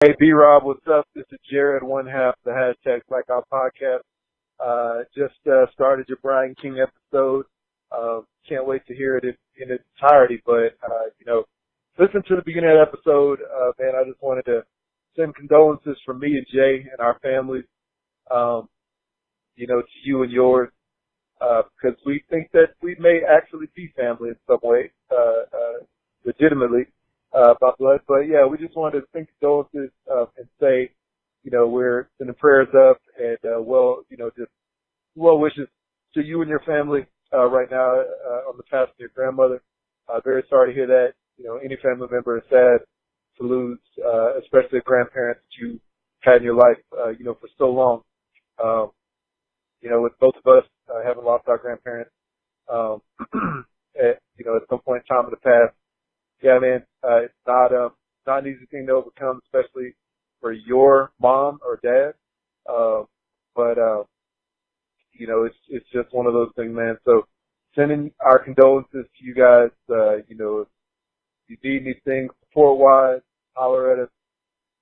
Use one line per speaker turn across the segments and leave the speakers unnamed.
Hey, B-Rob, what's up? This is Jared, one half of the hashtag Black Out Podcast. Just started your Brian King episode. Can't wait to hear it in its entirety, but, listen to the beginning of the episode. Man, I just wanted to send condolences from me and Jay and our families, to you and yours, because we think that we may actually be family in some way, legitimately. By blood, but yeah, we just wanted to send condolences and say, we're sending prayers up and just well wishes to you and your family right now on the passing of your grandmother. Very sorry to hear that. Any family member is sad to lose, especially the grandparents that you had in your life, for so long. With both of us having lost our grandparents, at some point in time in the past. Yeah, man, it's not an easy thing to overcome, especially for your mom or dad. But it's just one of those things, man. So sending our condolences to you guys. If you need anything support-wise, holler at us.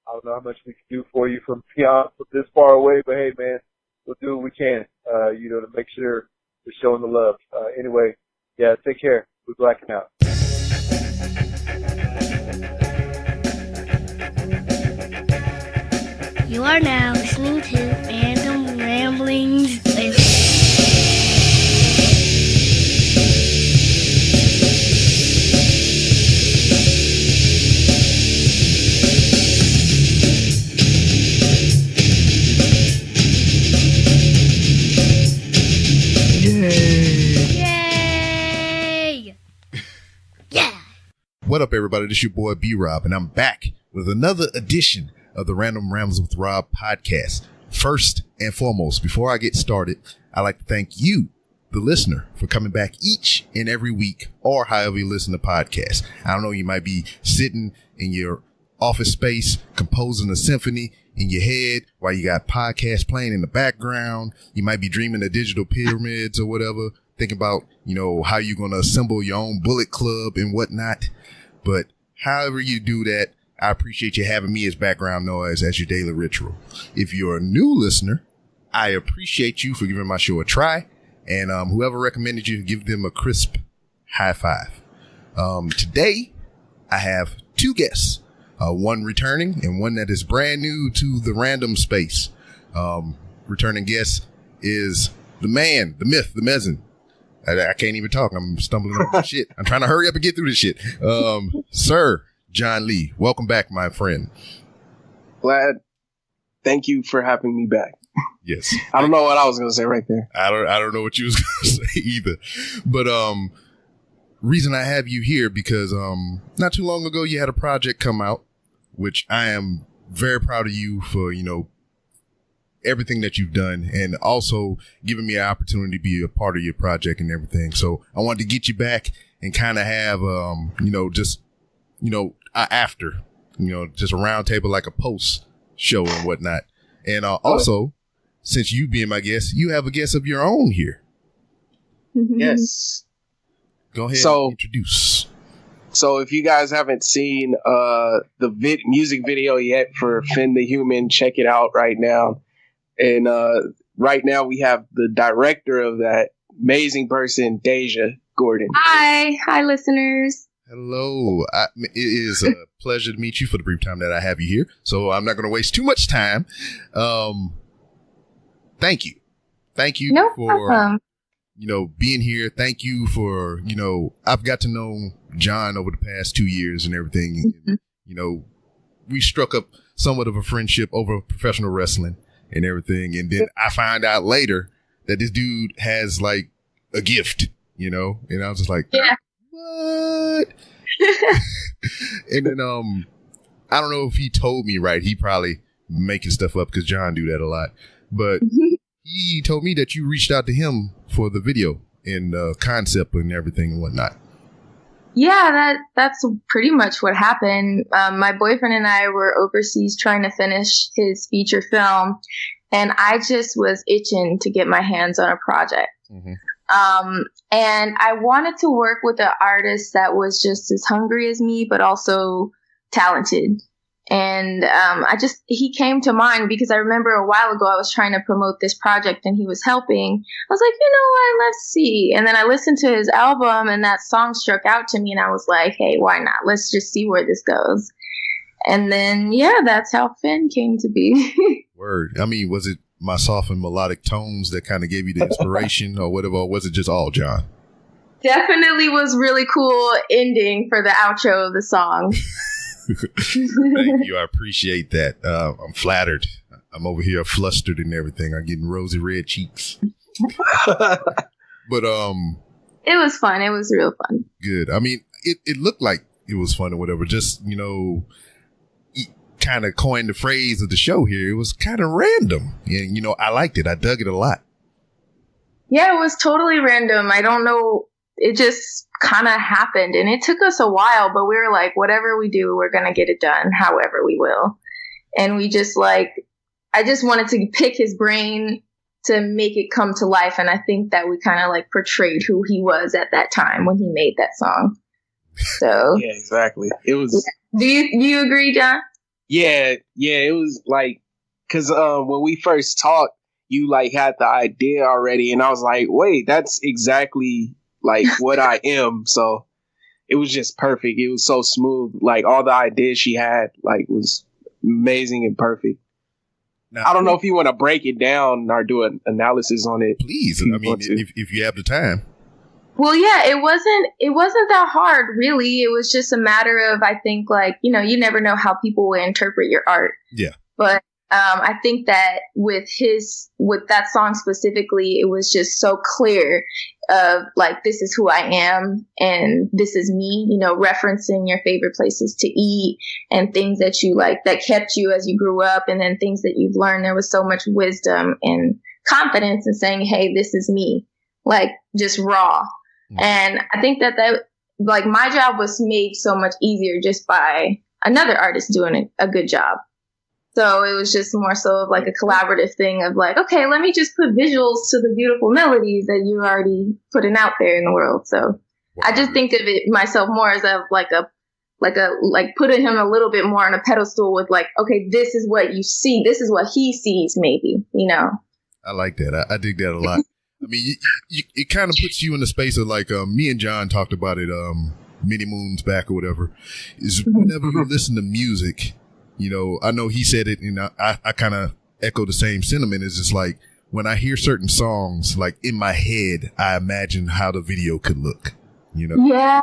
I don't know how much we can do for you from beyond this far away, but hey, man, we'll do what we can, to make sure we're showing the love. Anyway, yeah, take care. We're blacking out.
You are now listening to Random Ramblings. Yay! Yeah!
What up, everybody? This is your boy B-Rob, and I'm back with another edition of the Random Rambles with Rob podcast. First and foremost, before I get started, I'd like to thank you, the listener, for coming back each and every week, or however you listen to podcasts. I don't know, you might be sitting in your office space, composing a symphony in your head while you got podcasts playing in the background. You might be dreaming of digital pyramids or whatever, thinking about, how you're going to assemble your own bullet club and whatnot. But however you do that, I appreciate you having me as background noise as your daily ritual. If you're a new listener, I appreciate you for giving my show a try. And whoever recommended you, give them a crisp high five. Today, I have two guests, one returning and one that is brand new to the random space. Returning guest is the man, the myth, the mezzan. I can't even talk. I'm stumbling over shit. I'm trying to hurry up and get through this shit. Sir Jon Lee, welcome back, my friend.
Glad. Thank you for having me back.
Yes.
I don't know what I was going to say right there.
I don't know what you was going to say either. But reason I have you here because not too long ago you had a project come out, which I am very proud of you for, everything that you've done and also giving me an opportunity to be a part of your project and everything. So I wanted to get you back and kind of have after, just a round table, like a post show and whatnot. And also, since you being my guest, you have a guest of your own here.
Yes.
Go ahead and introduce.
So if you guys haven't seen the music video yet for Fiin the Human, check it out right now. And right now we have the director of that amazing person, Deja Gordon.
Hi listeners.
Hello. It is a pleasure to meet you for the brief time that I have you here. So I'm not going to waste too much time. Thank you. Thank you for, being here. Thank you for, I've got to know John over the past 2 years and everything. Mm-hmm. We struck up somewhat of a friendship over professional wrestling and everything. And then I find out later that this dude has like a gift, and I was just like,
yeah.
What? And then I don't know if he told me right. He probably making stuff up because John do that a lot. But he told me that you reached out to him for the video and concept and everything and whatnot.
Yeah, that's pretty much what happened. My boyfriend and I were overseas trying to finish his feature film, and I just was itching to get my hands on a project. Mm-hmm. And I wanted to work with an artist that was just as hungry as me, but also talented. And he came to mind because I remember a while ago I was trying to promote this project and he was helping. I was like, you know what, let's see. And then I listened to his album and that song struck out to me and I was like, hey, why not? Let's just see where this goes. And then, yeah, that's how Fiin came to be.
Word. I mean, was it my soft and melodic tones that kind of gave you the inspiration or whatever? Or was it just all Jon?
Definitely was really cool ending for the outro of the song.
Thank you. I appreciate that. I'm flattered. I'm over here flustered and everything. I'm getting rosy red cheeks. But
it was fun. It was real fun.
Good. I mean, it looked like it was fun or whatever. Just, you know, kind of coined the phrase of the show here. It was kind of random. And, you know, I liked it. I dug it a lot. Yeah,
it was totally random. I don't know. It just kind of happened and it took us a while, but we were like, whatever we do, we're going to get it done however we will. And we just I just wanted to pick his brain to make it come to life. And I think that we kind of portrayed who he was at that time when he made that song. So
yeah, exactly. It was.
Do you agree, Jon?
Yeah. It was cause when we first talked, you had the idea already. And I was like, wait, that's exactly what I am. So it was just perfect. It was so smooth. All the ideas she had was amazing and perfect. Now, I don't know if you want to break it down or do an analysis on it.
Please. I mean, if you have the time.
Well, yeah, it wasn't that hard, really. It was just a matter of, I think, you never know how people will interpret your art.
Yeah.
But I think that with that song specifically, it was just so clear of this is who I am and this is me, referencing your favorite places to eat and things that you that kept you as you grew up and then things that you've learned. There was so much wisdom and confidence in saying, hey, this is me, just raw. Mm-hmm. And I think that my job was made so much easier just by another artist doing a good job. So it was just more so of a collaborative thing of okay, let me just put visuals to the beautiful melodies that you're already putting out there in the world. So I just think of it myself more as putting him a little bit more on a pedestal with okay, this is what you see. This is what he sees, maybe,
I like that. I dig that a lot. I mean, it kind of puts you in the space of me and Jon talked about it many moons back or whatever, is whenever you listen to music, I know he said it, and I kind of echo the same sentiment. It's just when I hear certain songs, in my head, I imagine how the video could look,
Yeah.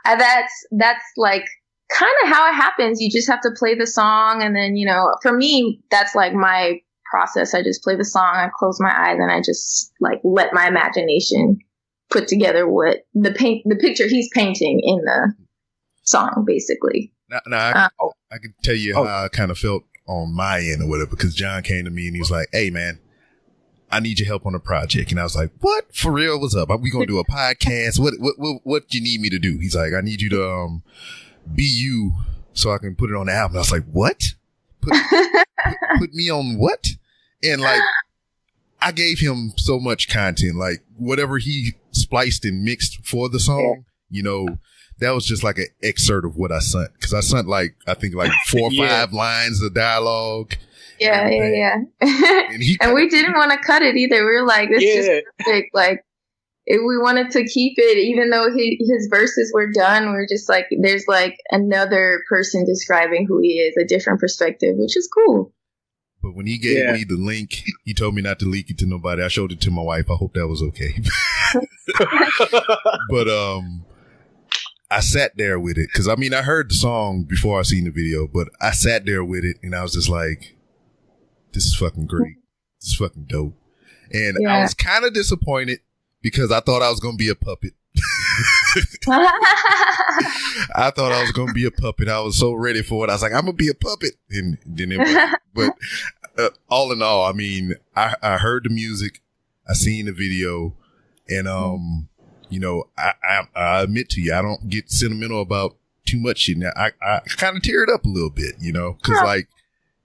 That's kind of how it happens. You just have to play the song. And then, for me, that's my process. I just play the song, I close my eyes, and I just let my imagination put together what the picture he's painting in the song, basically.
Now I can tell you how I kind of felt on my end or whatever, because Jon came to me and he was like, hey, man, I need your help on a project. And I was like, what? For real? What's up? Are we going to do a podcast? What do you need me to do? He's like, I need you to be you so I can put it on the album. I was like, what? Put me on what? And I gave him so much content, whatever he spliced and mixed for the song, that was just an excerpt of what I sent. Cause I sent I think 4 or 5 lines of dialogue.
Yeah. And we didn't want to cut it either. We were like, this is just perfect. If we wanted to keep it, even though his verses were done, we're just there's another person describing who he is, a different perspective, which is cool.
But when he gave me the link, he told me not to leak it to nobody. I showed it to my wife. I hope that was okay. But I sat there with it because I heard the song before I seen the video, but I sat there with it and I was just like, this is fucking great. This is fucking dope. And I was kind of disappointed because I thought I was going to be a puppet. I thought I was going to be a puppet. I was so ready for it. I was like, I'm going to be a puppet. And then it wasn't. But all in all, I heard the music, I seen the video, and I admit to you, I don't get sentimental about too much shit. Now, I kind of teared up a little bit, because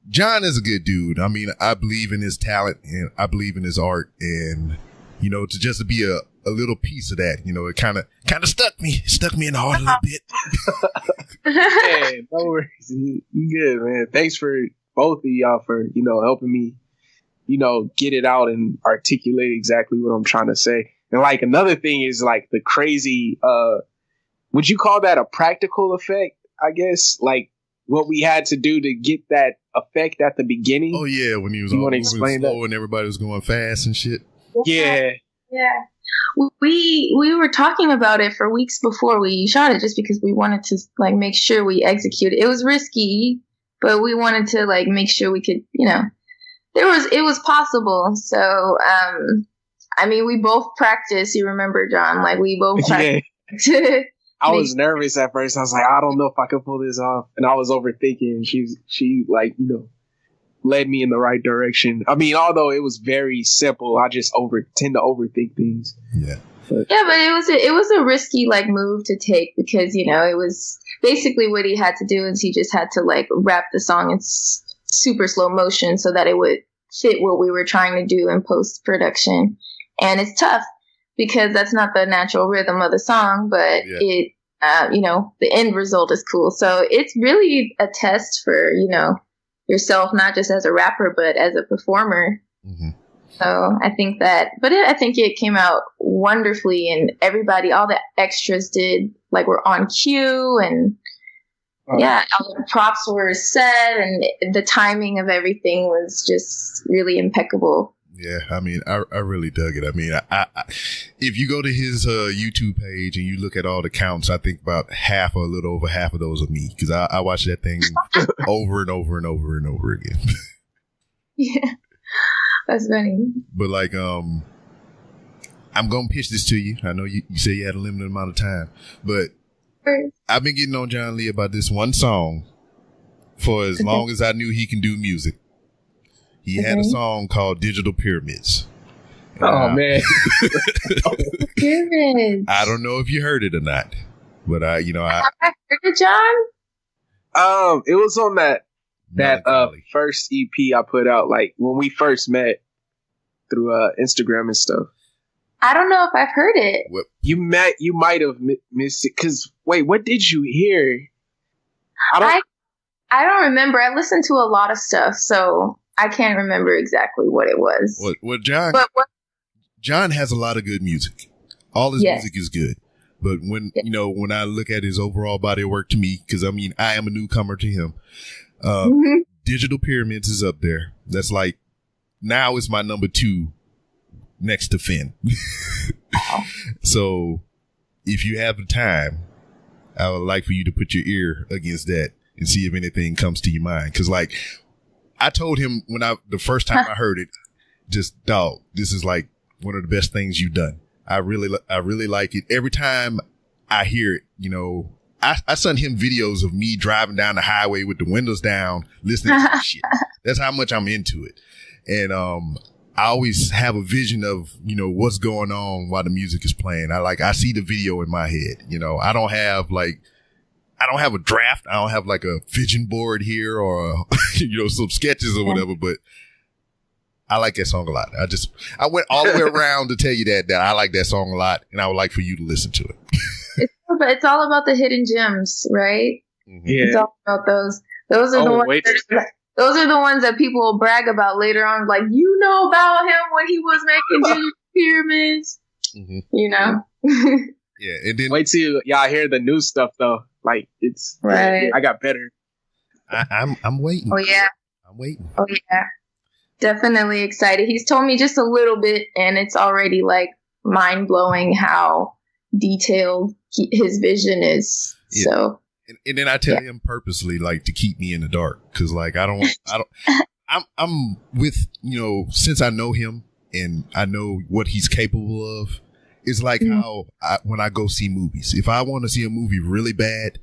Jon is a good dude. I believe in his talent and I believe in his art, and to just be a little piece of that. You know, it kind of stuck me in the heart a little bit.
Man, no worries. You good, man. Thanks for both of y'all for, helping me, get it out and articulate exactly what I'm trying to say. And like another thing is like the crazy, would you call that a practical effect? I guess like what we had to do to get that effect at the beginning.
Oh yeah, when he was
explain
slow and everybody was going fast and shit.
Yeah.
We were talking about it for weeks before we shot it, just because we wanted to like make sure we executed. It was risky, but we wanted to like make sure we could, it was possible. So, I mean, we both practiced. You remember, John? Like we both practiced.
Yeah. I was nervous at first. I was like, I don't know if I can pull this off, and I was overthinking. She like led me in the right direction. I mean, although it was very simple, I just tend to overthink things.
Yeah.
But it was a risky like move to take, because it was basically what he had to do is he just had to like rap the song in super slow motion so that it would fit what we were trying to do in post production. And it's tough because that's not the natural rhythm of the song, but it the end result is cool. So it's really a test for yourself, not just as a rapper, but as a performer. Mm-hmm. So I think I think it came out wonderfully, and everybody, all the extras were on cue, and all the props were set, and the timing of everything was just really impeccable.
Yeah, I mean, I really dug it. I mean, I if you go to his YouTube page and you look at all the counts, I think about a little over half of those are me, because I watch that thing over and over and over and over again.
Yeah, that's funny.
But like, I'm gonna pitch this to you. I know you say you had a limited amount of time, but I've been getting on Jon Lee about this one song for as long as I knew he can do music. He had a song called Digital Pyramids.
Oh, man.
Pyramids.
I don't know if you heard it or not, but I
heard it, John?
It was on that first EP I put out, like when we first met through Instagram and stuff.
I don't know if I've heard it.
What?
You might have missed it, because wait, what did you hear?
I don't remember. I listened to a lot of stuff, so I can't remember exactly what it was.
Well, John has a lot of good music. All his music is good. But when when I look at his overall body of work, to me, because I mean, I am a newcomer to him, Digital Pyramids is up there. That's like, now it's my number 2 next to Fiin. So if you have the time, I would like for you to put your ear against that and see if anything comes to your mind. Because like, I told him the first time I heard it, just, dog, this is like one of the best things you've done. I really like it. Every time I hear it, I sent him videos of me driving down the highway with the windows down, listening to shit. That's how much I'm into it. And, I always have a vision of, what's going on while the music is playing. I see the video in my head. I don't have a draft. I don't have like a vision board here or, some sketches or whatever, but I like that song a lot. I went all the way around to tell you that I like that song a lot, and I would like for you to listen to it.
It's all about the hidden gems, right?
Mm-hmm. Yeah.
It's all about those. Those are the ones. Those are the ones that people will brag about later on. Like, about him when he was making digital pyramids. Mm-hmm.
Yeah, and then
wait till y'all hear the new stuff though. Like, it's
right.
I got better.
I'm waiting.
Oh yeah.
I'm waiting.
Oh yeah. Definitely excited. He's told me just a little bit, and it's already like mind blowing how detailed his vision is. Yeah. So.
And then I tell him purposely, like, to keep me in the dark, because like I'm with since I know him and I know what he's capable of. It's like how when I go see movies, if I want to see a movie really bad,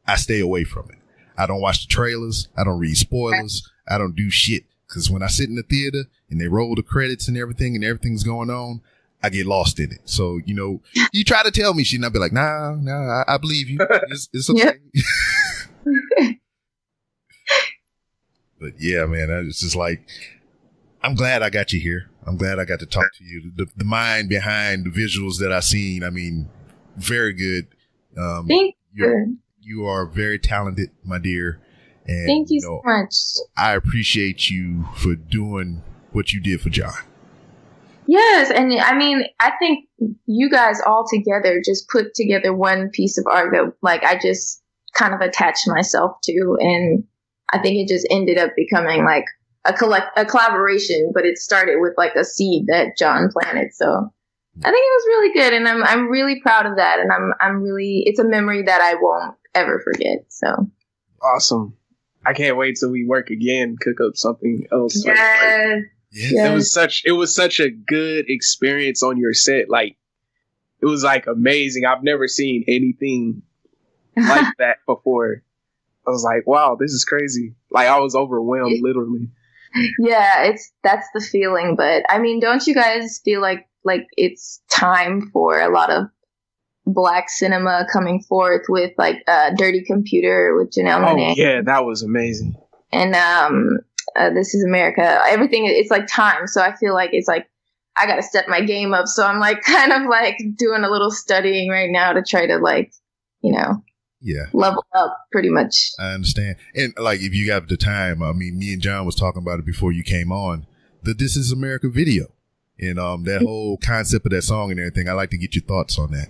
I stay away from it. I don't watch the trailers. I don't read spoilers. I don't do shit. Because when I sit in the theater and they roll the credits and everything's going on, I get lost in it. So, you try to tell me shit and I'll be like, nah, I believe you. It's okay. But yeah, man, it's just like, I'm glad I got you here. I'm glad I got to talk to you. The mind behind the visuals that I seen, I mean, very good.
Thank you.
You are very talented, my dear. And,
Thank you so much.
I appreciate you for doing what you did for Jon.
Yes, and I mean, I think you guys all together just put together one piece of art that, like, I just kind of attached myself to, and I think it just ended up becoming like a collaboration. But it started with like a seed that Jon planted. So I think it was really good, and I'm really proud of that, and I'm really, it's a memory that I won't ever forget. So
awesome! I can't wait till we work again, cook up something else.
Yes.
Yes. It was such a good experience on your set. Like, it was like amazing. I've never seen anything like that before. I was like, wow, this is crazy. Like, I was overwhelmed, literally.
Yeah, that's the feeling. But I mean, don't you guys feel like it's time for a lot of Black cinema coming forth with like Dirty Computer with Janelle Monáe?
Oh yeah, that was amazing.
And This Is America. Everything, it's like time. So I feel like it's like I got to step my game up. So I'm like kind of like doing a little studying right now to try to like, level up pretty much.
I understand. And like, if you have the time, I mean, me and Jon was talking about it before you came on, the This Is America video and that whole concept of that song and everything. I'd like to get your thoughts on that.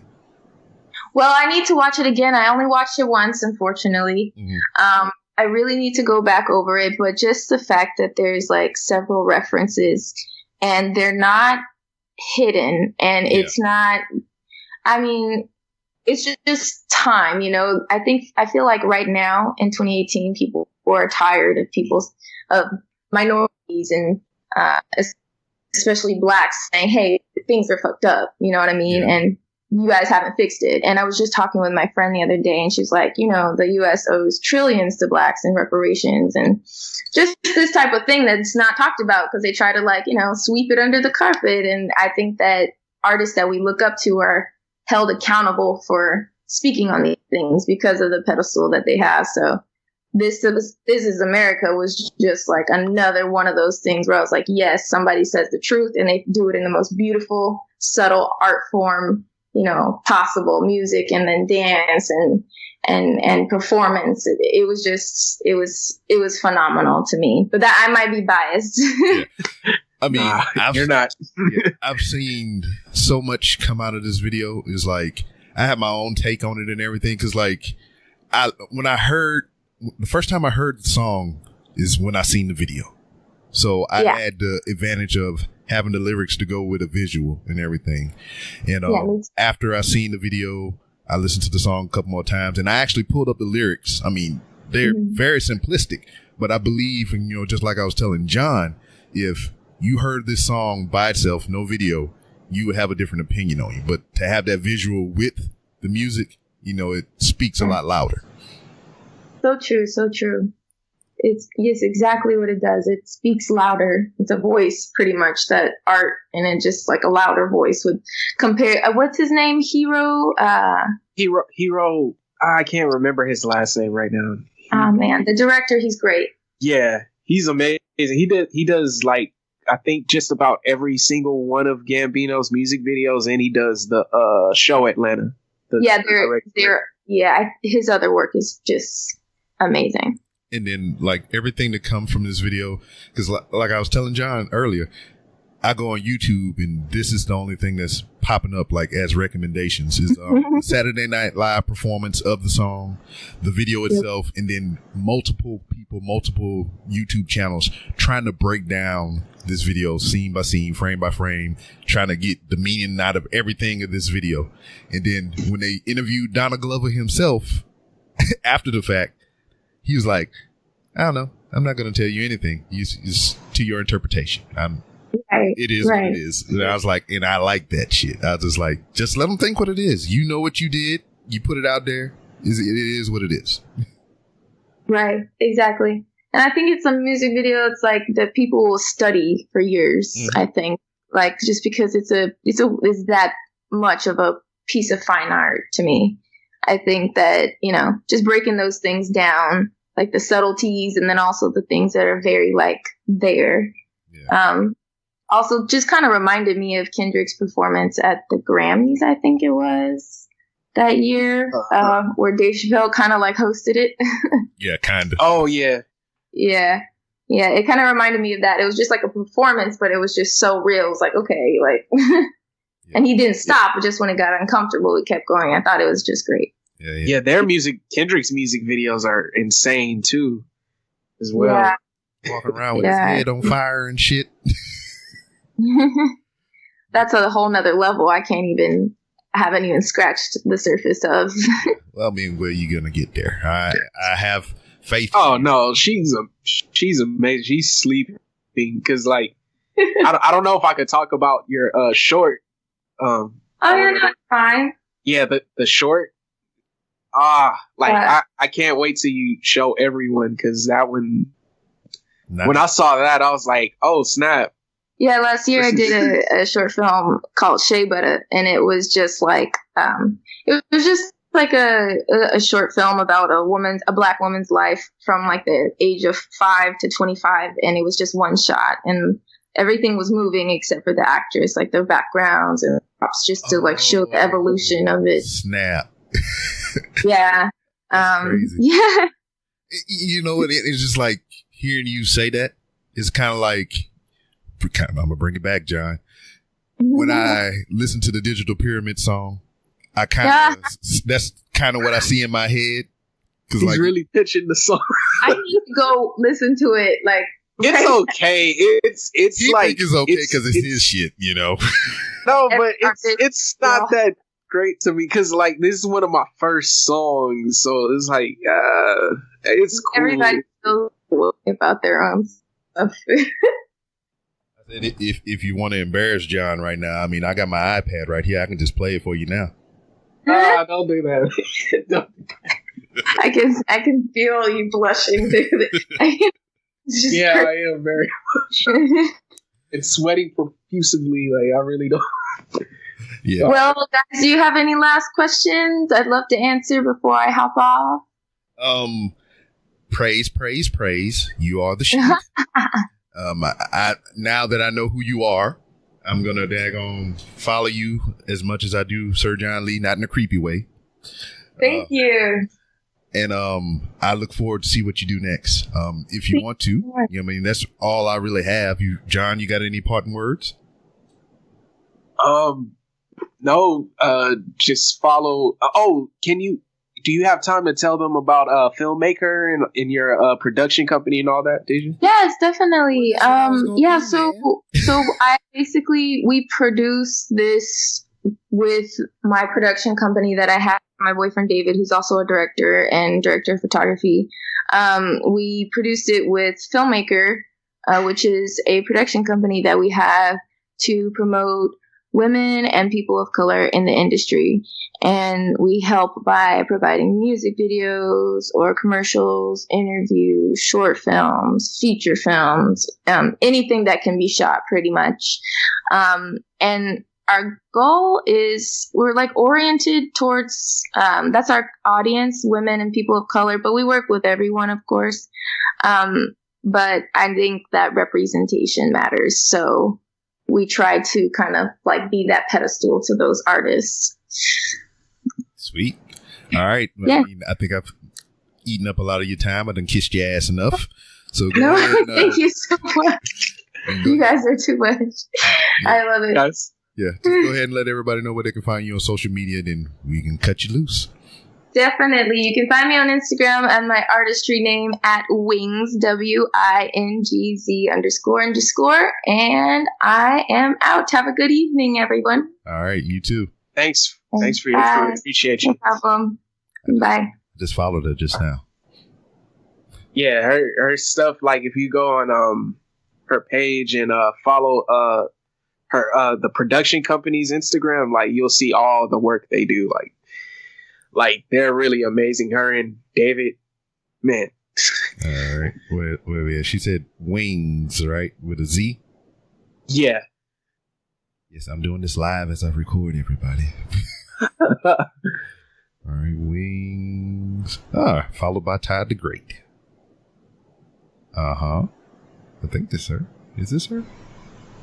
Well, I need to watch it again. I only watched it once, unfortunately. Mm-hmm. I really need to go back over it, but just the fact that there's like several references and they're not hidden, and it's not, I mean, it's just time, I feel like right now in 2018, people are tired of minorities and especially Blacks saying, hey, things are fucked up, you know what I mean?
Yeah.
And you guys haven't fixed it. And I was just talking with my friend the other day, and she's like, the U.S. owes trillions to Blacks in reparations, and just this type of thing that's not talked about because they try to sweep it under the carpet. And I think that artists that we look up to are held accountable for speaking on these things because of the pedestal that they have. So This Is America was just like another one of those things where I was like, yes, somebody says the truth, and they do it in the most beautiful, subtle art form possible, music and then dance and performance. It was phenomenal to me, but that I might be biased.
Yeah. I mean,
you're not.
I've seen so much come out of this video. It's like, I have my own take on it and everything. Cause like the first time I heard the song is when I seen the video. So I had the advantage of having the lyrics to go with a visual and everything. And after I seen the video, I listened to the song a couple more times, and I actually pulled up the lyrics. I mean, they're very simplistic, but I believe, and just like I was telling Jon, if you heard this song by itself, no video, you would have a different opinion on you. But to have that visual with the music, it speaks a lot louder.
So true, so true. It's exactly what it does. It speaks louder. It's a voice, pretty much, that art, and it just like a louder voice would compare. What's his name? Hero.
Hero. I can't remember his last name right now.
Oh man, the director. He's great.
Yeah, he's amazing. He does like, I think, just about every single one of Gambino's music videos, and he does the show Atlanta. His other work is just amazing.
And then, like, everything that comes from this video, because like I was telling Jon earlier, I go on YouTube, and this is the only thing that's popping up, like, as recommendations, is the Saturday Night Live performance of the song, the video itself, and then multiple people, multiple YouTube channels trying to break down this video scene by scene, frame by frame, trying to get the meaning out of everything of this video. And then when they interviewed Donald Glover himself after the fact, he was like, I don't know. I'm not going to tell you anything. It's to your interpretation. It is what it is. And I was like, and I like that shit. I was just like, just let them think what it is. You know what you did. You put it out there. It is what it is.
Right. Exactly. And I think it's a music video. It's like that people will study for years. I think, like, just because it's that much of a piece of fine art to me. I think that, just breaking those things down, like the subtleties, and then also the things that are very, like, there. Also, just kind of reminded me of Kendrick's performance at the Grammys, I think it was that year, where Dave Chappelle kind of like hosted it.
Yeah, kind of.
Oh, yeah.
Yeah. Yeah, it kind of reminded me of that. It was just like a performance, but it was just so real. It was like, okay, like, and he didn't stop, but just when it got uncomfortable, it kept going. I thought it was just great.
Yeah, Kendrick's music videos are insane too, as well.
Yeah.
Walking around with his head on fire and shit.
That's a whole nother level I haven't even scratched the surface of.
Well, I mean, where you gonna get there? I have faith.
Oh no, she's amazing. She's sleeping because like I don't know if I could talk about your short.
Oh, you're not fine.
Yeah, the short. I can't wait till you show everyone because that one. When I saw that, I was like, oh snap.
Yeah, last year I did a short film called Shea Butter, and it was just like it was just like a short film about a black woman's life from like the age of 5 to 25, and it was just one shot, and everything was moving except for the actress, like their backgrounds and props, just to like show the evolution of it.
Snap.
Yeah.
Crazy.
Yeah.
You know what? It's just like hearing you say that. It's kind of like. I'm gonna bring it back, John. When I listen to the Digital Pyramid song, that's kind of what I see in my head.
He's like, really pitching the song.
I need to go listen to it. Like,
it's okay. It's like
it's okay because it's his shit, you know.
No, but it's not that great to me because like this is one of my first songs, so it's like it's cool.
Everybody knows about their own stuff.
If you want to embarrass John right now, I mean, I got my iPad right here. I can just play it for you now.
Don't do that.
I can feel you blushing.
Yeah, I am very much. And sweating profusively. Like I really don't.
Yeah.
Well, guys, do you have any last questions? I'd love to answer before I hop off.
Praise. You are the shit. I now that I know who you are, I'm gonna daggone follow you as much as I do Sir Jon Lee, not in a creepy way.
Thank you.
And I look forward to see what you do next. If you want to, you know, I mean, that's all I really have. John, you got any parting words?
No. Just follow. Do you have time to tell them about filmmaker and your production company and all that, did you?
Yes, definitely. So we produce this with my production company that I have, my boyfriend David, who's also a director of photography. We produced it with Filmmaker, which is a production company that we have to promote women and people of color in the industry. And we help by providing music videos or commercials, interviews, short films, feature films, anything that can be shot pretty much. And our goal is we're like oriented towards, that's our audience, women and people of color, but we work with everyone, of course. But I think that representation matters. So we try to kind of like be that pedestal to those artists.
Sweet. All right.
Yeah.
I mean, I think I've eaten up a lot of your time. I done kissed your ass enough. So
go ahead, thank you so much. You guys are too much. Yeah. I love it.
Guys.
Yeah. Just go ahead and let everybody know where they can find you on social media, then we can cut you loose.
Definitely. You can find me on Instagram at my artistry name at Wingz, WINGZ__. And I am out. Have a good evening, everyone.
All right. You too.
Thanks for your food. Appreciate you.
No problem. Bye.
Just followed her just now.
Yeah, her stuff, like if you go on her page and follow her the production company's Instagram, like you'll see all the work they do. Like they're really amazing. Her and David, man.
All right. Wait. She said Wingz, right? With a Z?
Yeah.
Yes, I'm doing this live as I record, everybody. All right, Wingz. Followed by Todd the Great. I think this, sir. Is this her?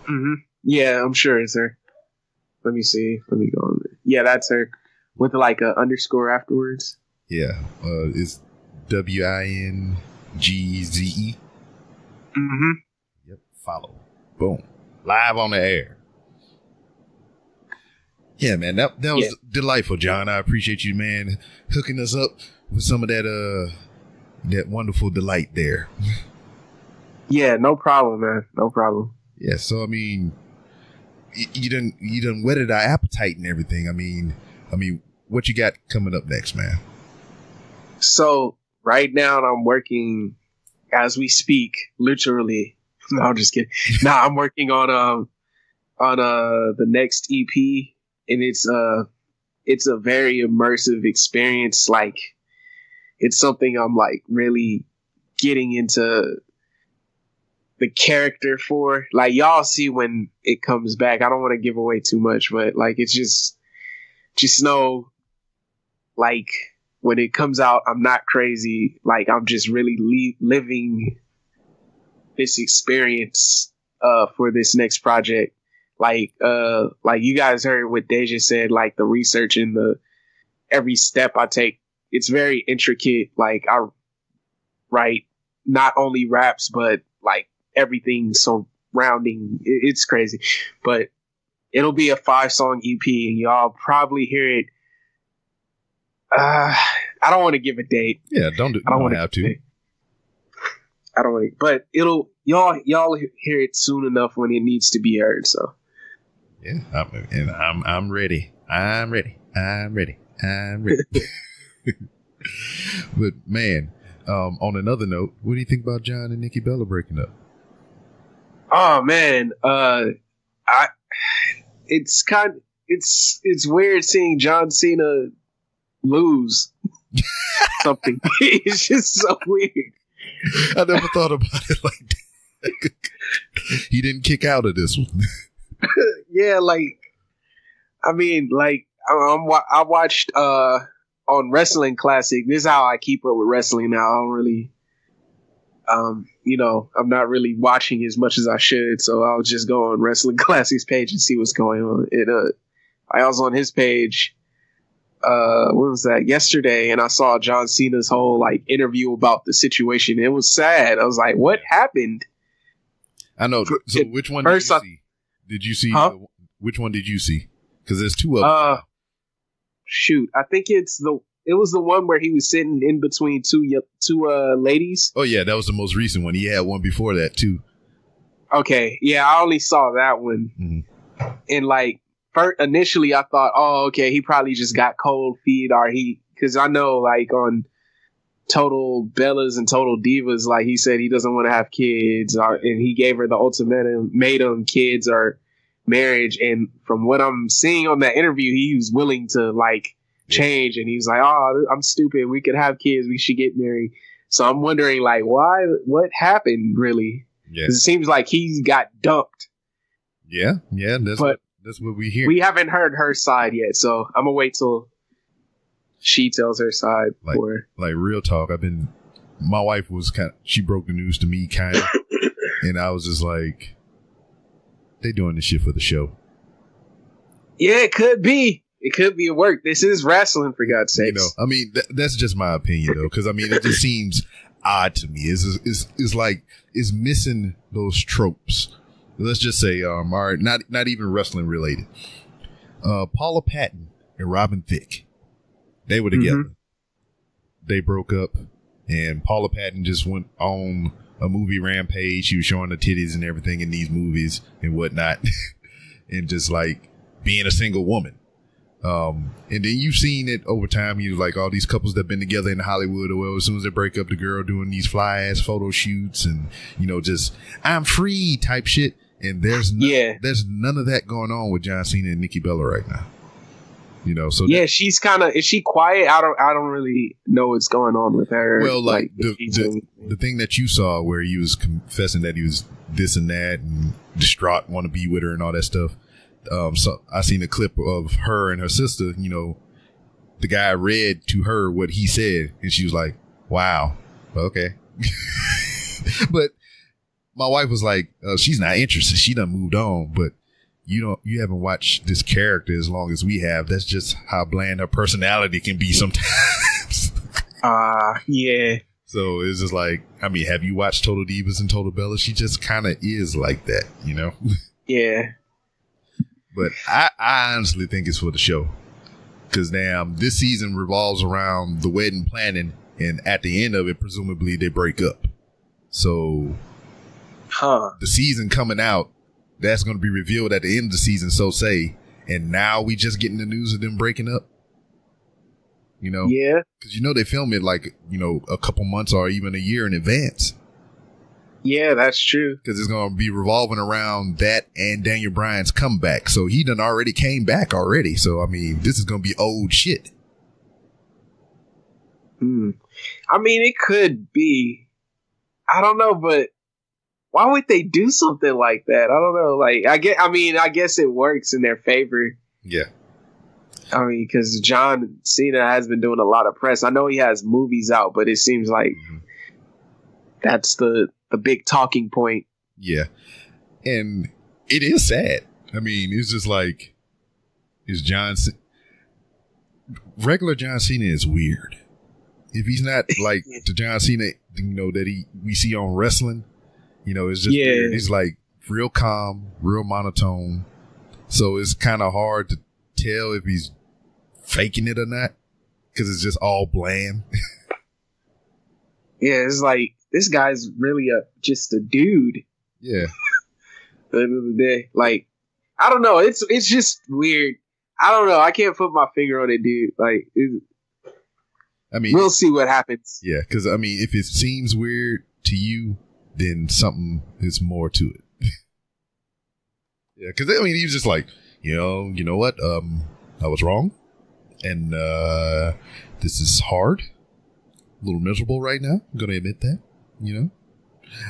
Mm-hmm. Yeah, I'm sure it's her. Let me see. Let me go on there. Yeah, that's her. With like a underscore afterwards.
Yeah. It's WINGZE.
Mm-hmm.
Yep. Follow. Boom. Live on the air. Yeah, man. That was delightful, John. I appreciate you, man, hooking us up with some of that wonderful delight there.
Yeah, no problem, man. No problem.
Yeah, so I mean, you done whetted our appetite and everything. I mean, what you got coming up next, man?
So right now I'm working as we speak, literally. No, I'm just kidding. I'm working on the next EP, and it's a very immersive experience. Like, it's something I'm like really getting into the character for. Like, y'all see when it comes back. I don't want to give away too much, but like, it's just know, like, when it comes out, I'm not crazy. Like, I'm just really living this experience for this next project. Like you guys heard what Deja said, like the research and the every step I take, it's very intricate. Like, I write not only raps, but like everything surrounding. It's crazy, but it'll be a 5-song EP, and y'all probably hear it. I don't want to give a date.
Yeah, don't have to.
I don't want to, but y'all hear it soon enough when it needs to be heard. So
yeah, I'm ready. I'm ready. But man, on another note, what do you think about John and Nikki Bella breaking up?
Oh man, it's weird seeing John Cena lose something. It's just so weird.
I never thought about it like that. He didn't kick out of this one.
Yeah, like, I mean, like, I watched on Wrestling Classic. This is how I keep up with wrestling now. I don't really, I'm not really watching as much as I should, so I'll just go on Wrestling Classic's page and see what's going on. I was on his page. What was that, yesterday, and I saw John Cena's whole like interview about the situation. It was sad. I was like, what happened?
I know. So which one did you see? Did you see? Which one did you see? Because there's two of them.
Shoot, I think it was the one where he was sitting in between two ladies.
Oh yeah, that was the most recent one. He had one before that too. Okay,
yeah, I only saw that one, and like. Initially, I thought, oh, okay, he probably just got cold feet, or because I know, like, on Total Bellas and Total Divas, like, he said he doesn't want to have kids, and he gave her the ultimatum, kids or marriage. And from what I'm seeing on that interview, he was willing to like change, and he was like, oh, I'm stupid, we could have kids, we should get married. So I'm wondering, like, what happened really? Because it seems like he got dumped.
Yeah, that's what we hear.
We haven't heard her side yet, so I'm gonna wait till she tells her side.
Like real talk, my wife was she broke the news to me kind of, and I was just like, they doing this shit for the show. Yeah,
it could be. It could be a work. This is wrestling, for God's sake.
I mean, that's just my opinion though, because I mean, it just seems odd to me. It's like it's missing those tropes. Let's just say, all right, not even wrestling related. Paula Patton and Robin Thicke, they were together. Mm-hmm. They broke up, and Paula Patton just went on a movie rampage. She was showing the titties and everything in these movies and whatnot, and just like being a single woman. And then you've seen it over time. You like all these couples that have been together in Hollywood, or as soon as they break up, the girl doing these fly ass photo shoots and just I'm free type shit. And there's none of that going on with John Cena and Nikki Bella right now. So
yeah, she's is she quiet? I don't really know what's going on with her.
Well, like the thing that you saw where he was confessing that he was this and that and distraught, want to be with her and all that stuff. So I seen a clip of her and her sister. The guy read to her what he said, and she was like, "Wow, okay." But my wife was like, she's not interested. She done moved on, but you haven't watched this character as long as we have. That's just how bland her personality can be sometimes.
Yeah.
So it's just like, I mean, have you watched Total Divas and Total Bellas? She just kind of is like that, you know?
Yeah.
But I honestly think it's for the show. Because this season revolves around the wedding planning, and at the end of it, presumably they break up. So the season coming out, that's going to be revealed at the end of the season, so say. And now we just getting the news of them breaking up. You know?
Yeah.
Because they film it like, a couple months or even a year in advance.
Yeah, that's true.
Because it's going to be revolving around that and Daniel Bryan's comeback. So he done already came back already. So, I mean, this is going to be old shit.
I mean, it could be. I don't know, but why would they do something like that? I don't know. Like, I guess it works in their favor.
Yeah.
I mean, because John Cena has been doing a lot of press. I know he has movies out, but it seems like that's the big talking point.
Yeah. And it is sad. I mean, it's just like, regular John Cena is weird. If he's not like the John Cena, that we see on wrestling, it's just weird. He's like real calm, real monotone. So it's kind of hard to tell if he's faking it or not, because it's just all bland.
Yeah, it's like, this guy's really just a dude.
Yeah.
At the end of the day, like, I don't know. It's just weird. I don't know. I can't put my finger on it, dude. Like,
I mean,
we'll see what happens.
Yeah, because I mean, if it seems weird to you, then something is more to it. Yeah, because I mean, he was just like, you know what? I was wrong, and this is hard. A little miserable right now. I'm gonna admit that.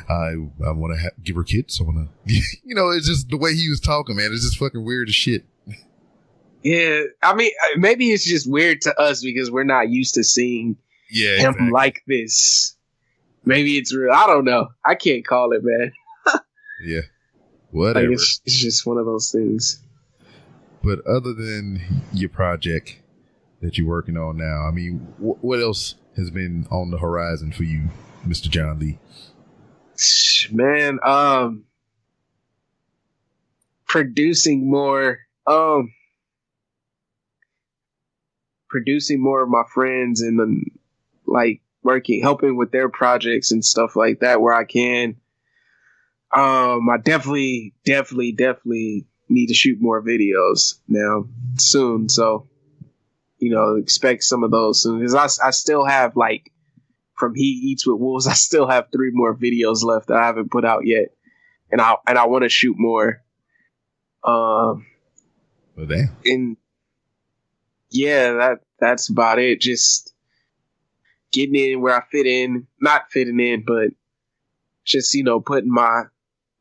I want to give her kids. I want to, it's just the way he was talking, man. It's just fucking weird as shit.
Yeah, I mean, maybe it's just weird to us because we're not used to seeing him like this. Maybe it's real. I don't know. I can't call it, man.
Yeah, whatever.
Like it's just one of those things.
But other than your project that you're working on now, I mean, what else has been on the horizon for you, Mr. Jon Lee?
Man, producing more of my friends, and then like helping with their projects and stuff like that where I can. I definitely need to shoot more videos now soon. So, expect some of those soon, because I still have, like, from He Eats with Wolves, I still have 3 more videos left that I haven't put out yet, and I want to shoot more.
Well, damn.
And yeah, that's about it. Just getting in where I fit in, not fitting in, but just putting my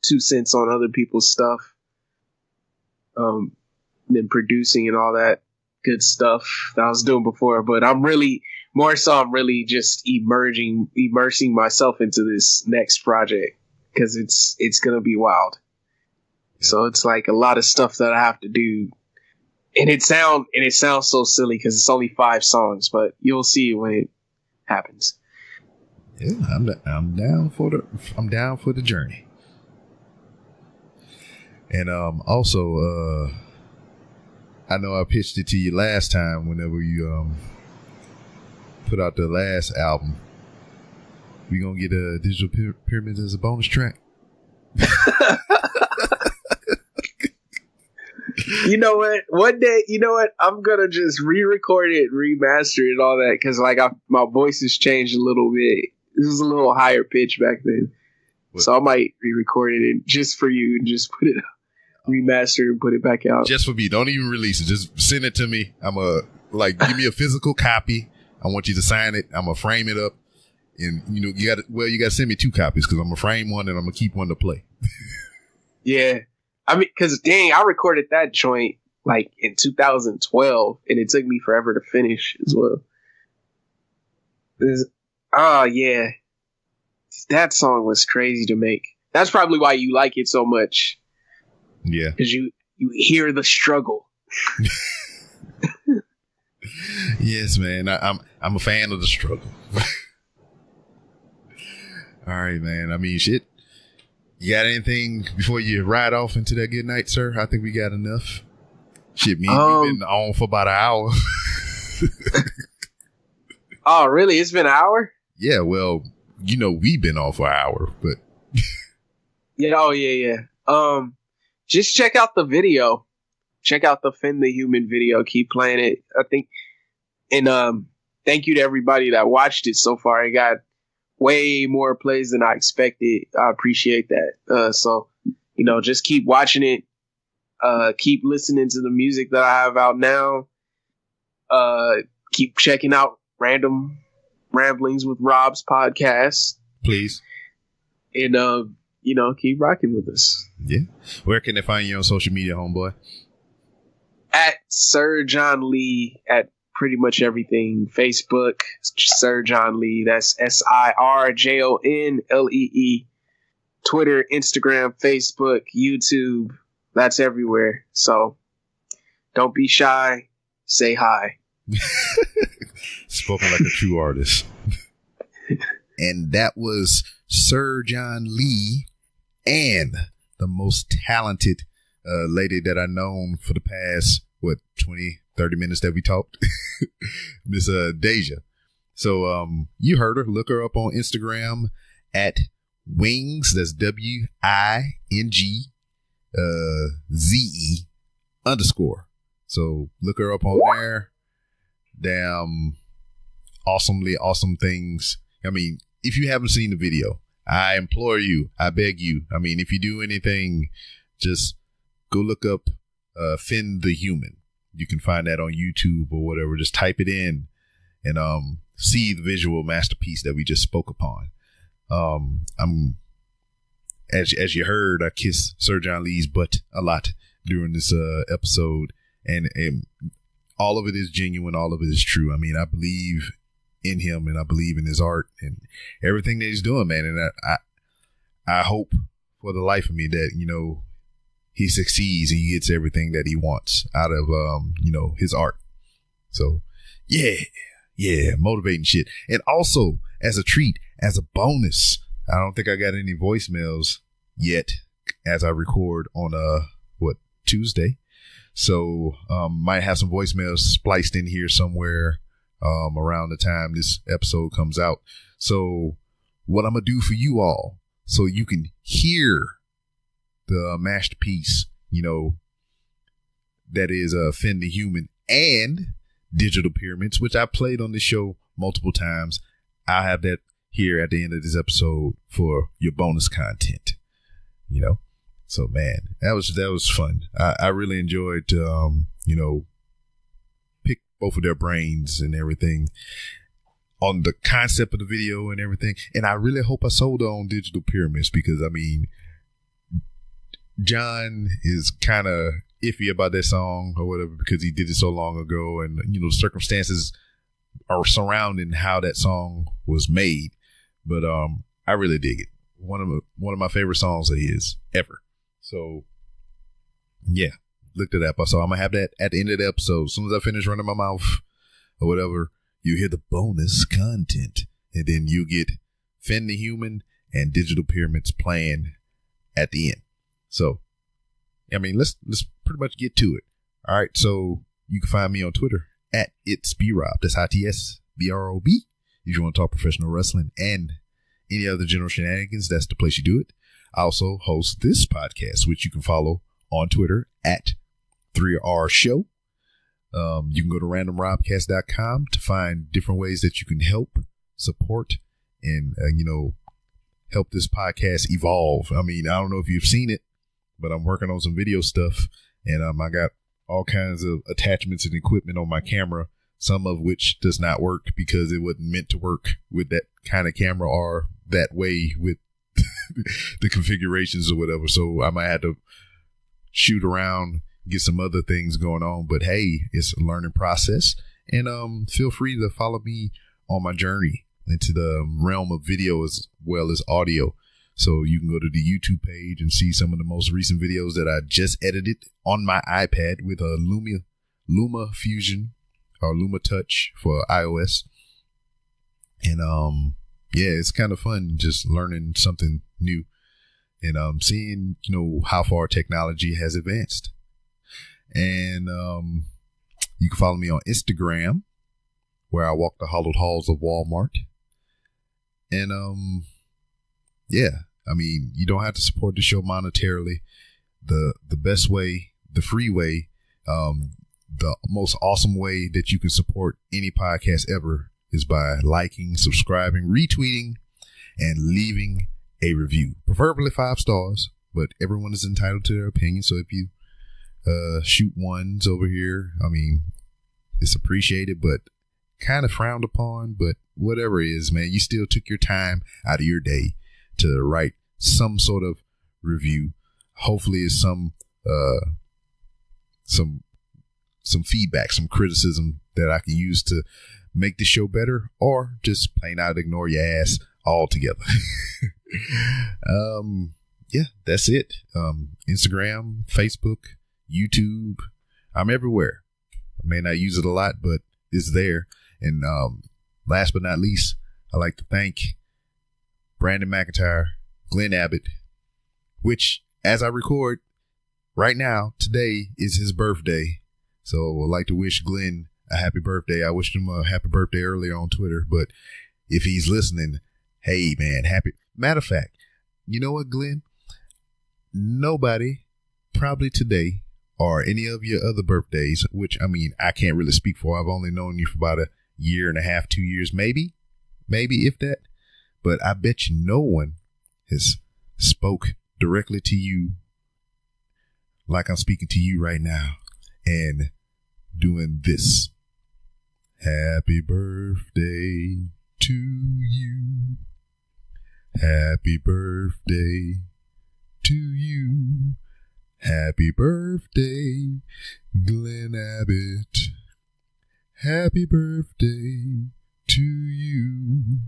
2 cents on other people's stuff, and then producing and all that good stuff that I was doing before. But I'm really just immersing myself into this next project, because it's gonna be wild. Yeah. So it's like a lot of stuff that I have to do, and it sounds so silly because it's only 5 songs, but you'll see when it happens.
Yeah, I'm down for the journey. And also, I know I pitched it to you last time whenever you put out the last album. We gonna get a Digital Pyramids as a bonus track.
You know what? One day, I'm gonna just re-record it, remaster it, all that, because my voice has changed a little bit. This was a little higher pitch back then, so I might re-record it just for you and just put it remaster and put it back out.
Just for me. Don't even release it. Just send it to me. Give me a physical copy. I want you to sign it. I'm gonna frame it up, and you gotta send me 2 copies, because I'm gonna frame one and I'm gonna keep one to play.
Yeah. I mean, because dang, I recorded that joint like in 2012, and it took me forever to finish as well. Yeah, that song was crazy to make. That's probably why you like it so much.
Yeah.
Because you hear the struggle.
Yes, man. I'm a fan of the struggle. All right, man. I mean, shit. You got anything before you ride off into that good night, sir? I think we got enough. Shit, me, we've been on for about an hour.
Oh, really? It's been an hour?
Yeah, well, we've been on for an hour, but
yeah. Oh, yeah. Just check out the video. Check out the Fiin the Human video. Keep playing it. I think, and thank you to everybody that watched it so far. It got way more plays than I expected. I appreciate that. So, just keep watching it. Keep listening to the music that I have out now. Keep checking out Random Ramblings with Rob's podcast.
Please.
And, keep rocking with us.
Yeah. Where can they find you on social media, homeboy?
At Sir Jon Lee at pretty much everything. Facebook, Sir Jon Lee. That's SirJonLee. Twitter, Instagram, Facebook, YouTube. That's everywhere. So don't be shy. Say hi.
Spoken like a true artist. And that was Sir Jon Lee and the most talented lady that I've known for the past, 20, 30 minutes that we talked. Miss Deja. So you heard her. Look her up on Instagram at Wings. That's WINGZE _ So look her up on there. Damn awesomely awesome things. I mean, if you haven't seen the video, I implore you, I beg you. I mean, if you do anything, just go look up Fiin the Human. You can find that on YouTube or whatever. Just type it in and see the visual masterpiece that we just spoke upon. I'm as you heard, I kiss Sir Jon Lee's butt a lot during this episode, and all of it is genuine. All of it is true. I mean, I believe in him and I believe in his art and everything that he's doing, man. And I hope for the life of me that, he succeeds and he gets everything that he wants out of, his art. So yeah, motivating shit. And also as a treat, as a bonus, I don't think I got any voicemails yet as I record on, Tuesday. So, might have some voicemails spliced in here somewhere, around the time this episode comes out. So what I'm going to do for you all, so you can hear the masterpiece, that is Fiin the Human and Digital Pyramids, which I played on this show multiple times. I'll have that here at the end of this episode for your bonus content, So man, that was fun. I really enjoyed, pick both of their brains and everything on the concept of the video and everything. And I really hope I sold on Digital Pyramids because, I mean, John is kind of iffy about that song or whatever because he did it so long ago, and circumstances are surrounding how that song was made. But I really dig it. One of my favorite songs of his ever. So yeah, look it up. So I'm gonna have that at the end of the episode. As soon as I finish running my mouth or whatever, you hear the bonus content, and then you get Fiin the Human and Digital Pyramids playing at the end. So, I mean, let's pretty much get to it. All right. So you can find me on Twitter at @ItsBrob. That's ITSBROB. If you want to talk professional wrestling and any other general shenanigans, that's the place you do it. I also host this podcast, which you can follow on Twitter at 3R Show. You can go to randomrobcast.com to find different ways that you can help, support, and, help this podcast evolve. I mean, I don't know if you've seen it, but I'm working on some video stuff, and I got all kinds of attachments and equipment on my camera, some of which does not work because it wasn't meant to work with that kind of camera or that way with the configurations or whatever. So I might have to shoot around, get some other things going on. But hey, it's a learning process. And feel free to follow me on my journey into the realm of video as well as audio. So you can go to the YouTube page and see some of the most recent videos that I just edited on my iPad with a Luma Fusion or Luma Touch for iOS. And yeah, it's kind of fun just learning something new and seeing, how far technology has advanced. And you can follow me on Instagram, where I walk the hollowed halls of Walmart. And yeah, I mean, you don't have to support the show monetarily. The best way, the free way, the most awesome way that you can support any podcast ever is by liking, subscribing, retweeting, and leaving a review, preferably 5 stars, but everyone is entitled to their opinion. So if you shoot ones over here, I mean, it's appreciated, but kind of frowned upon. But whatever it is, man, you still took your time out of your day to write some sort of review. Hopefully it's some feedback, some criticism that I can use to make the show better, or just plain out ignore your ass altogether. Yeah, that's it. Instagram, Facebook, YouTube, I'm everywhere. I may not use it a lot, but it's there. And last but not least, I'd like to thank Brandon McIntyre, Glenn Abbott, which, as I record right now, today is his birthday. So I'd like to wish Glenn a happy birthday. I wished him a happy birthday earlier on Twitter, but if he's listening, hey man, happy. Matter of fact, you know what, Glenn? Nobody probably today or any of your other birthdays, which I mean, I can't really speak for. I've only known you for about a year and a half, 2 years, maybe if that. But I bet you no one has spoke directly to you like I'm speaking to you right now and doing this. Happy birthday to you. Happy birthday to you. Happy birthday, Glenn Abbott. Happy birthday to you.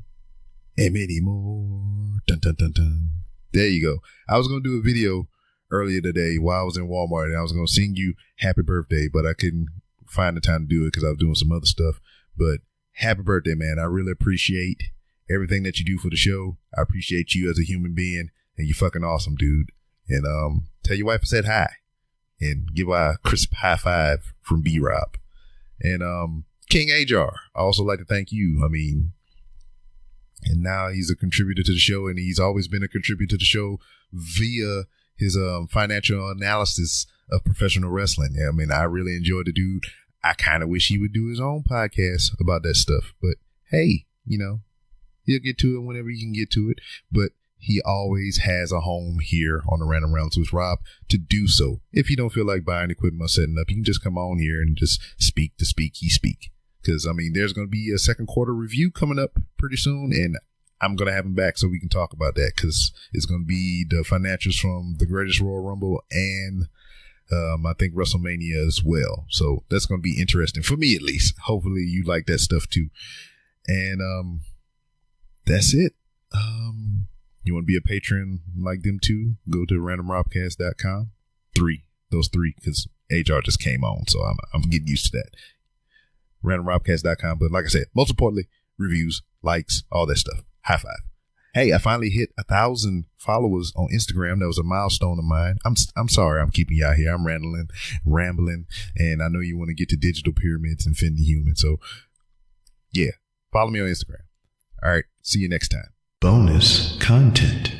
And many more. Dun, dun, dun, dun. There you go. I was going to do a video earlier today while I was in Walmart, and I was going to sing you happy birthday, but I couldn't find the time to do it because I was doing some other stuff. But happy birthday, man. I really appreciate everything that you do for the show. I appreciate you as a human being, and you're fucking awesome, dude. And tell your wife I said hi and give her a crisp high five from B-Rob. And King Ajar, I also like to thank you. I mean, and now he's a contributor to the show, and he's always been a contributor to the show via his financial analysis of professional wrestling. I mean, I really enjoy the dude. I kind of wish he would do his own podcast about that stuff. But hey, he'll get to it whenever he can get to it. But he always has a home here on the Random Rounds with Rob to do so. If you don't feel like buying equipment or setting up, you can just come on here and just speak to speak. He speak. Because, I mean, there's going to be a second quarter review coming up pretty soon, and I'm going to have him back so we can talk about that, because it's going to be the financials from the Greatest Royal Rumble and I think WrestleMania as well. So that's going to be interesting for me, at least. Hopefully you like that stuff too. And that's it. You want to be a patron like them too? Go to randomrobcast.com. Those three, because HR just came on, so I'm getting used to that. randomrobcast.com. But like I said, most importantly, reviews, likes, all that stuff. High five. Hey, I finally hit 1,000 followers on Instagram. That was a milestone of mine. I'm sorry I'm keeping y'all here. I'm rambling, and I know you want to get to Digital Pyramids and Fiin the Human. So yeah, follow me on Instagram. All right, see you next time. Bonus content.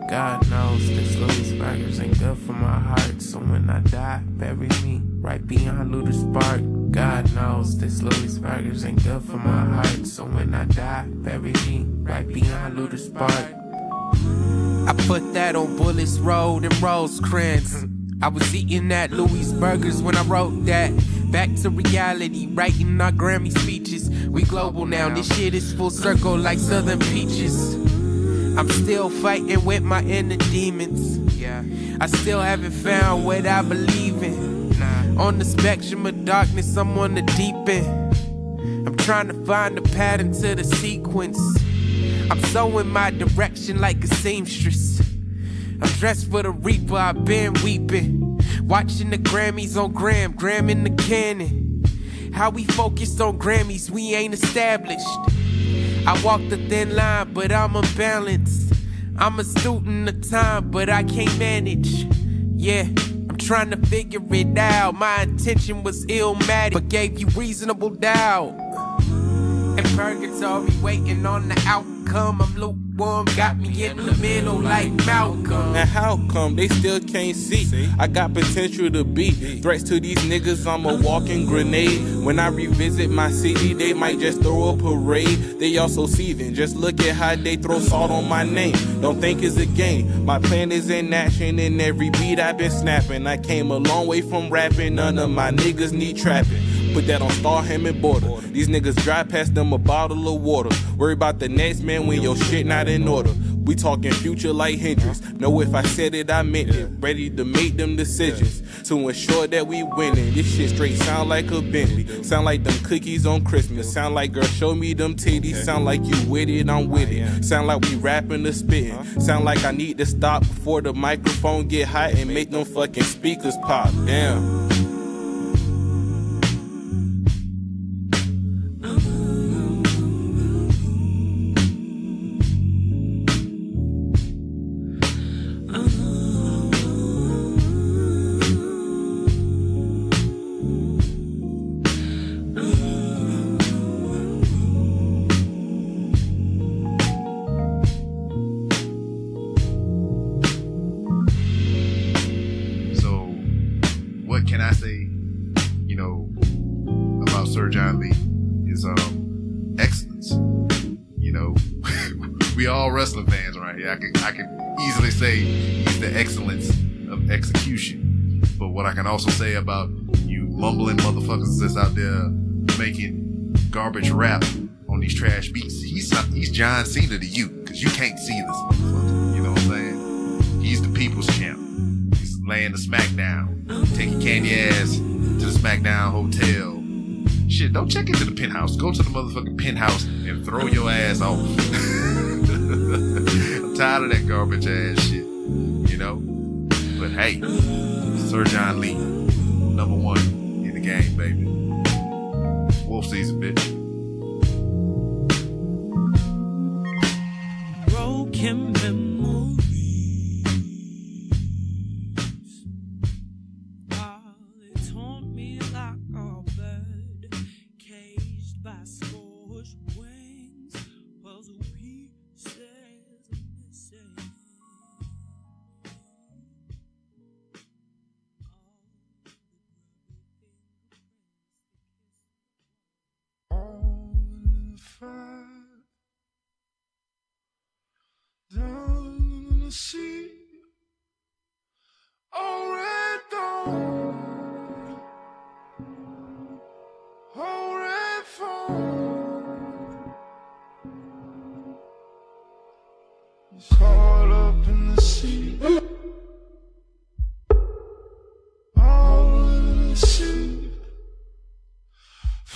God knows this Louis Burgers ain't good for my heart. So when I die, bury me right beyond Luther's Park. God knows this Louis Burgers ain't good for my heart. So when I die, bury me right beyond Luther's Park. I put that on Bullets Road and Rosecrans. I was eating at Louis Burgers when I wrote that. Back to reality, writing our Grammy speeches. We global now, this shit is full circle like Southern Peaches. I'm still fighting with my inner demons. I still haven't found what I believe in. On the spectrum of darkness, I'm on the deep end. I'm trying to find a pattern to the sequence. I'm so in my direction like a seamstress. I'm dressed for the reaper, I've been weeping. Watching the Grammys on Graham in the cannon. How we focused on Grammys, we ain't established. I walk the thin line, but I'm unbalanced. I'm a student of time, but I can't manage. Yeah, I'm trying to figure it out. My intention was illmatic, but gave you reasonable doubt. And purgatory waiting on the outcome. I'm lukewarm, got me in the middle like Malcolm.
Now how come they still can't see? I got potential to be threats to these niggas, I'm a walking grenade. When I revisit my city, they might just throw a parade. They also seething, just look at how they throw salt on my name. Don't think it's a game, my plan is in action. In every beat I've been snapping, I came a long way from rapping. None of my niggas need trapping. Put that on Starham and Border. These niggas drive past them a bottle of water. Worry about the next man when your shit not in order. We talking future like Hendrix. Know if I said it, I meant it. Ready to make them decisions to ensure that we winning. This shit straight sound like a Bentley. Sound like them cookies on Christmas. Sound like girl, show me them titties. Sound like you with it, I'm with it. Sound like we rapping or spitting. Sound like I need to stop before the microphone get hot and make them fucking speakers pop. Damn.
Sir Jon Lee is excellence. You know, we all wrestling fans right here. I can easily say he's the excellence of execution. But what I can also say about you mumbling motherfuckers that's out there making garbage rap on these trash beats, he's John Cena to you, because you can't see this motherfucker. You know what I'm saying? He's the people's champ. He's laying the smackdown, taking candy ass to the SmackDown hotel. Shit, don't check into the penthouse. Go to the motherfucking penthouse and throw your ass off. I'm tired of that garbage ass shit, you know? But hey, Sir Jon Lee, #1 in the game, baby. Wolf season, bitch.
Broken memories. They taunt me like a bird caged by scorched wings. Puzzle pieces missing.
Down in the sea, oh red dawn, oh red phone, it's caught up in the sea, all in the sea,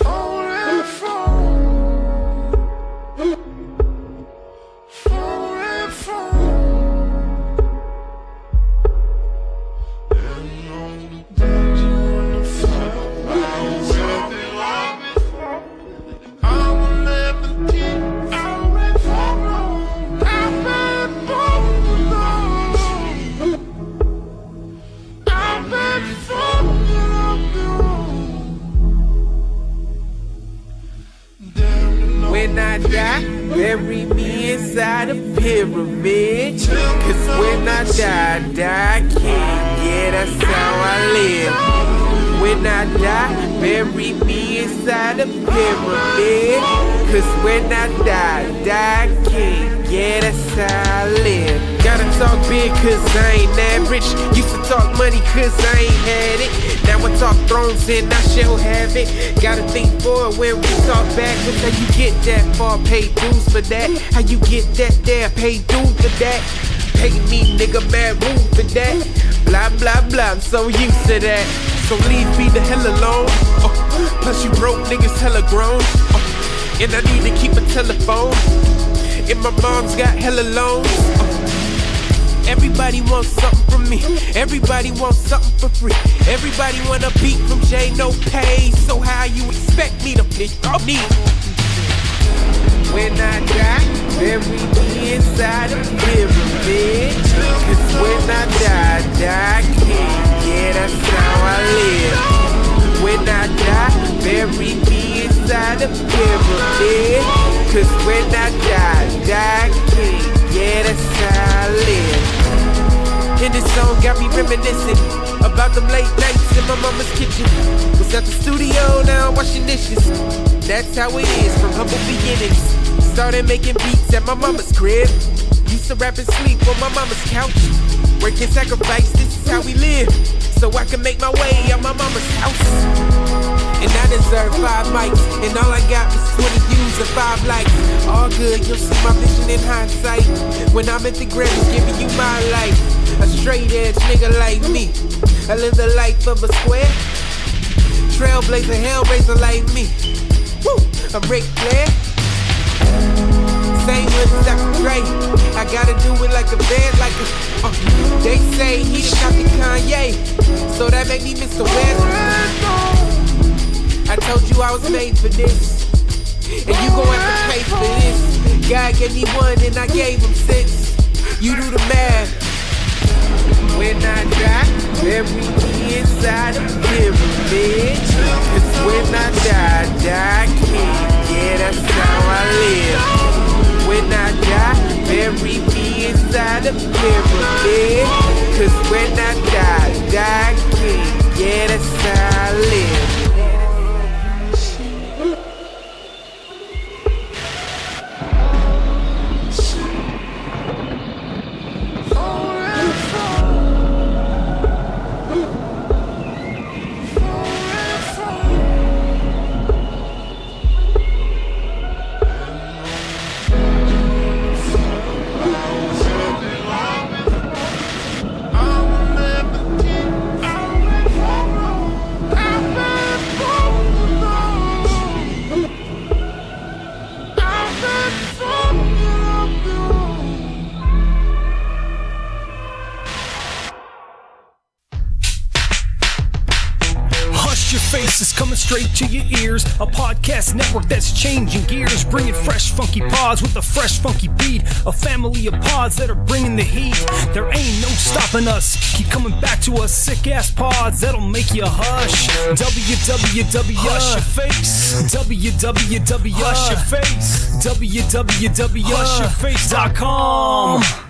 oh red phone.
When I die, bury me inside a pyramid. Cause when I die, I can't. Yeah, that's how I live. When I die, bury me inside a pyramid. Cause when I die, I can't. Yeah, that's how I live. Gotta talk big cause I ain't average. Used to talk money cause I ain't had it. Now I talk thrones and I shall have it. Gotta think forward when we talk backwards. How you get that far, pay dues for that. How you get that there, pay dues for that. Pay me, nigga, mad room for that. Blah, blah, blah, I'm so used to that. So leave me the hell alone. Plus you broke niggas hella grown. And I need to keep a telephone. And my mom's got hella loans. Everybody wants something from me. Everybody wants something for free. Everybody want a beat from Jay, no pay. So how you expect me to pitch off me? When I die, bury me inside a pyramid. Cause when I die, die king. Yeah, that's how I live. When I die, bury me inside a pyramid. Cause when I die king. Yeah, that's how I live. And this song got me reminiscing about them late nights in my mama's kitchen. Was at the studio, now I'm washing dishes. That's how it is from humble beginnings. Started making beats at my mama's crib. Used to rap and sleep on my mama's couch. Work and sacrifice, this is how we live. So I can make my way out my mama's house. And I deserve 5 mics, and all I got was 20 views and 5 likes. All good, you'll see my vision in hindsight. When I'm at the Grammys, giving you my life. A straight edge nigga like me. I live the life of a square. Trailblazer, hellraiser like me. Woo, I'm Ric Flair. Same with Dr. Dre. I gotta do it like a band, like a. They say he done got the Kanye, so that make me Mr. West. I told you I was made for this, and you gon' have to pay for this. God gave me 1 and I gave him 6. You do the math. When I die, bury me inside a pyramid. Cause when I die king. Yeah, that's how I live. When I die, bury me inside a pyramid. Cause when I die king. Yeah, that's how I live.
It's coming straight to your ears. A podcast network that's changing gears, bringing fresh funky pods with a fresh funky beat. A family of pods that are bringing the heat. There ain't no stopping us. Keep coming back to us. Sick ass pods that'll make you hush. www hush your face. www hush your face. www hushyourface.com.